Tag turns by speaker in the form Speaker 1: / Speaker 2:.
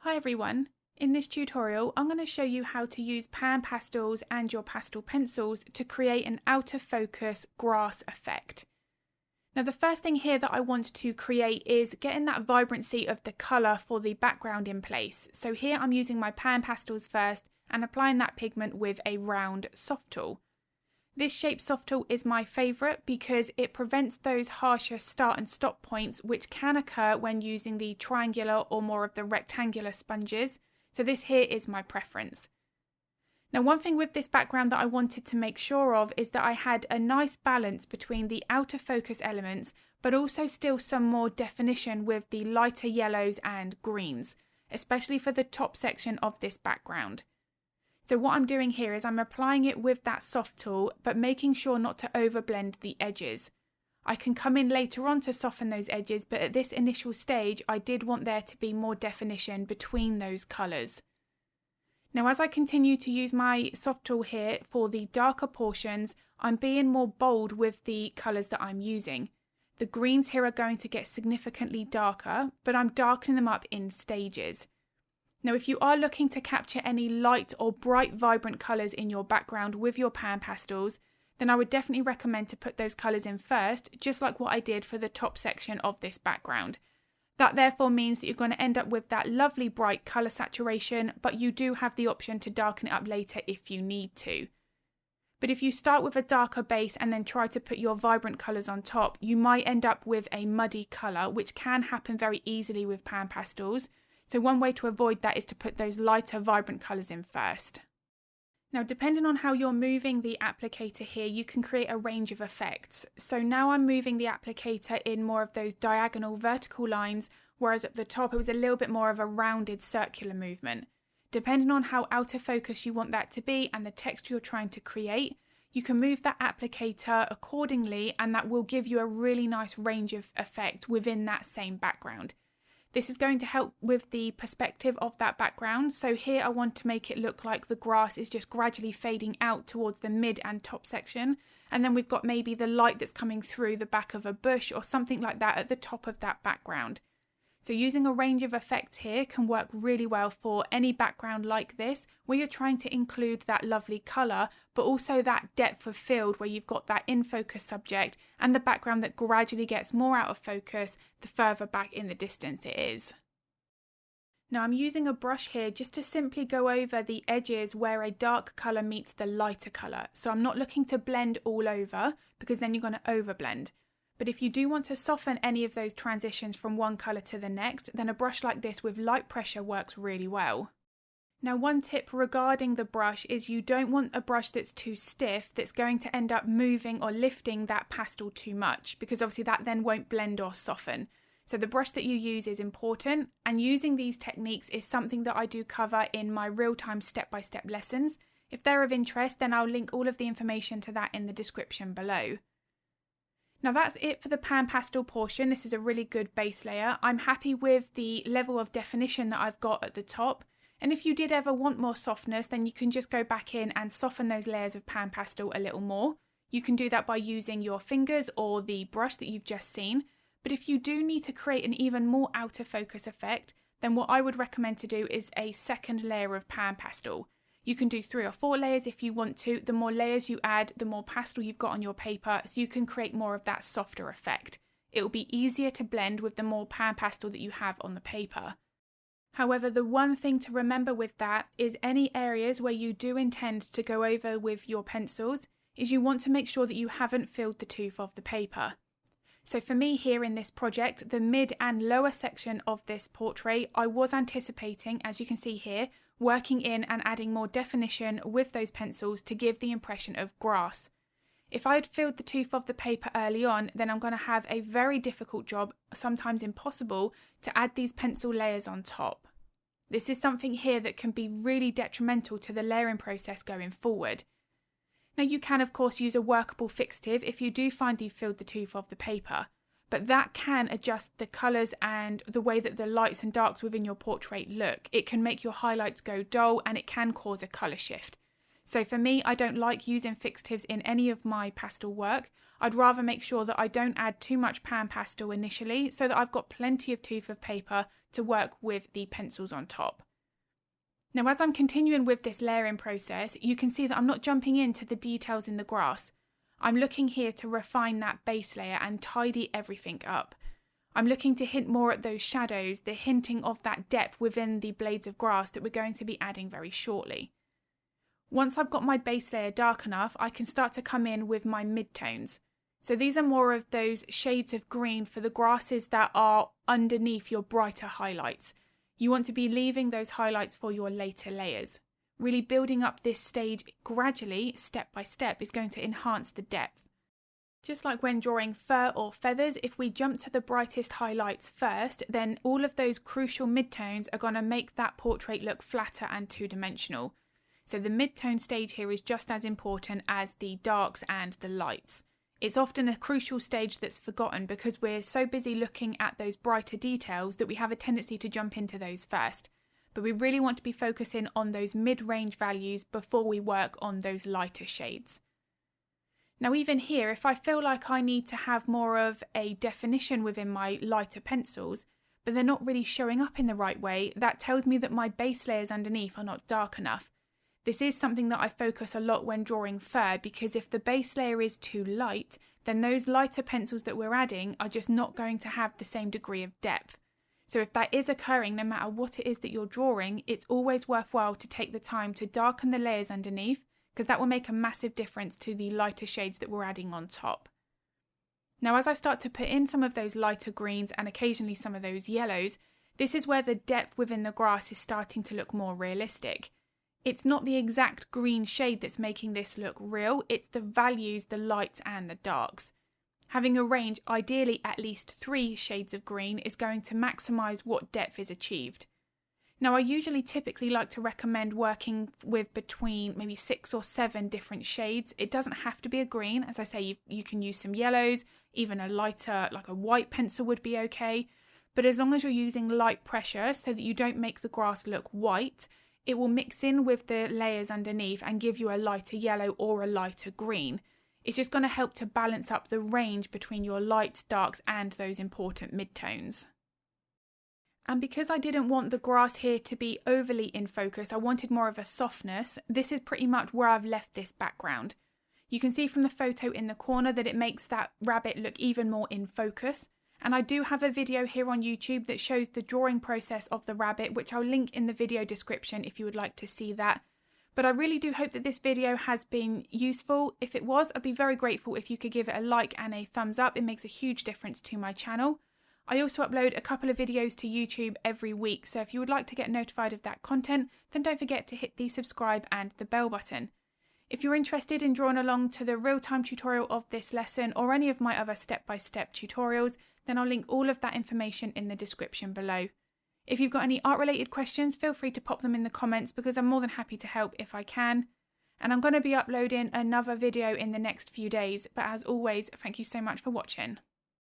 Speaker 1: Hi everyone, in this tutorial I'm going to show you how to use PanPastels and your pastel pencils to create an out of focus grass effect. Now the first thing here that I want to create is getting that vibrancy of the colour for the background in place. So here I'm using my PanPastels first and applying that pigment with a round soft tool. This shape soft tool is my favourite because it prevents those harsher start and stop points which can occur when using the triangular or more of the rectangular sponges, so this here is my preference. Now one thing with this background that I wanted to make sure of is that I had a nice balance between the outer focus elements but also still some more definition with the lighter yellows and greens, especially for the top section of this background. So what I'm doing here is I'm applying it with that soft tool, but making sure not to overblend the edges. I can come in later on to soften those edges, but at this initial stage, I did want there to be more definition between those colours. Now, as I continue to use my soft tool here for the darker portions, I'm being more bold with the colours that I'm using. The greens here are going to get significantly darker, but I'm darkening them up in stages. Now, if you are looking to capture any light or bright, vibrant colours in your background with your PanPastels, then I would definitely recommend to put those colours in first, just like what I did for the top section of this background. That therefore means that you're going to end up with that lovely bright colour saturation, but you do have the option to darken it up later if you need to. But if you start with a darker base and then try to put your vibrant colours on top, you might end up with a muddy colour, which can happen very easily with PanPastels. So one way to avoid that is to put those lighter, vibrant colours in first. Now, depending on how you're moving the applicator here, you can create a range of effects. So now I'm moving the applicator in more of those diagonal vertical lines, whereas at the top it was a little bit more of a rounded circular movement. Depending on how out of focus you want that to be and the texture you're trying to create, you can move that applicator accordingly, and that will give you a really nice range of effect within that same background. This is going to help with the perspective of that background. So here I want to make it look like the grass is just gradually fading out towards the mid and top section. And then we've got maybe the light that's coming through the back of a bush or something like that at the top of that background. So using a range of effects here can work really well for any background like this, where you're trying to include that lovely colour, but also that depth of field where you've got that in focus subject and the background that gradually gets more out of focus the further back in the distance it is. Now I'm using a brush here just to simply go over the edges where a dark colour meets the lighter colour. So I'm not looking to blend all over because then you're going to overblend. But if you do want to soften any of those transitions from one colour to the next, then a brush like this with light pressure works really well. Now one tip regarding the brush is you don't want a brush that's too stiff that's going to end up moving or lifting that pastel too much, because obviously that then won't blend or soften. So the brush that you use is important, and using these techniques is something that I do cover in my real-time step-by-step lessons. If they're of interest, then I'll link all of the information to that in the description below. Now that's it for the PanPastel portion. This is a really good base layer. I'm happy with the level of definition that I've got at the top. And if you did ever want more softness, then you can just go back in and soften those layers of PanPastel a little more. You can do that by using your fingers or the brush that you've just seen. But if you do need to create an even more out of focus effect, then what I would recommend to do is a second layer of PanPastel. You can do 3 or 4 layers if you want to. The more layers you add, the more pastel you've got on your paper, so you can create more of that softer effect. It will be easier to blend with the more PanPastel that you have on the paper. However, the one thing to remember with that is any areas where you do intend to go over with your pencils is you want to make sure that you haven't filled the tooth of the paper. So for me here in this project, the mid and lower section of this portrait, I was anticipating, as you can see here, working in and adding more definition with those pencils to give the impression of grass. If I had filled the tooth of the paper early on, then I'm going to have a very difficult job, sometimes impossible, to add these pencil layers on top. This is something here that can be really detrimental to the layering process going forward. Now you can of course use a workable fixative if you do find you've filled the tooth of the paper, but that can adjust the colours and the way that the lights and darks within your portrait look. It can make your highlights go dull and it can cause a colour shift. So for me, I don't like using fixatives in any of my pastel work. I'd rather make sure that I don't add too much PanPastel initially so that I've got plenty of tooth of paper to work with the pencils on top. Now, as I'm continuing with this layering process, you can see that I'm not jumping into the details in the grass. I'm looking here to refine that base layer and tidy everything up. I'm looking to hint more at those shadows, the hinting of that depth within the blades of grass that we're going to be adding very shortly. Once I've got my base layer dark enough, I can start to come in with my midtones. So these are more of those shades of green for the grasses that are underneath your brighter highlights. You want to be leaving those highlights for your later layers. Really building up this stage gradually, step by step, is going to enhance the depth. Just like when drawing fur or feathers, if we jump to the brightest highlights first, then all of those crucial midtones are going to make that portrait look flatter and two-dimensional. So the midtone stage here is just as important as the darks and the lights. It's often a crucial stage that's forgotten because we're so busy looking at those brighter details that we have a tendency to jump into those first. But we really want to be focusing on those mid-range values before we work on those lighter shades. Now even here, if I feel like I need to have more of a definition within my lighter pencils, but they're not really showing up in the right way, that tells me that my base layers underneath are not dark enough. This is something that I focus a lot when drawing fur, because if the base layer is too light, then those lighter pencils that we're adding are just not going to have the same degree of depth. So if that is occurring, no matter what it is that you're drawing, it's always worthwhile to take the time to darken the layers underneath, because that will make a massive difference to the lighter shades that we're adding on top. Now, as I start to put in some of those lighter greens and occasionally some of those yellows, this is where the depth within the grass is starting to look more realistic. It's not the exact green shade that's making this look real, it's the values, the lights and the darks. Having a range, ideally at least 3 shades of green, is going to maximise what depth is achieved. Now, I typically like to recommend working with between maybe 6 or 7 different shades. It doesn't have to be a green. As I say, you can use some yellows, even a lighter, like a white pencil would be okay. But as long as you're using light pressure so that you don't make the grass look white, it will mix in with the layers underneath and give you a lighter yellow or a lighter green. It's just going to help to balance up the range between your lights, darks and those important midtones. And because I didn't want the grass here to be overly in focus, I wanted more of a softness. This is pretty much where I've left this background. You can see from the photo in the corner that it makes that rabbit look even more in focus. And I do have a video here on YouTube that shows the drawing process of the rabbit, which I'll link in the video description if you would like to see that. But I really do hope that this video has been useful. If it was, I'd be very grateful if you could give it a like and a thumbs up. It makes a huge difference to my channel. I also upload a couple of videos to YouTube every week, so if you would like to get notified of that content, then don't forget to hit the subscribe and the bell button. If you're interested in drawing along to the real-time tutorial of this lesson or any of my other step-by-step tutorials, then I'll link all of that information in the description below. If you've got any art-related questions, feel free to pop them in the comments because I'm more than happy to help if I can. And I'm going to be uploading another video in the next few days, but as always, thank you so much for watching.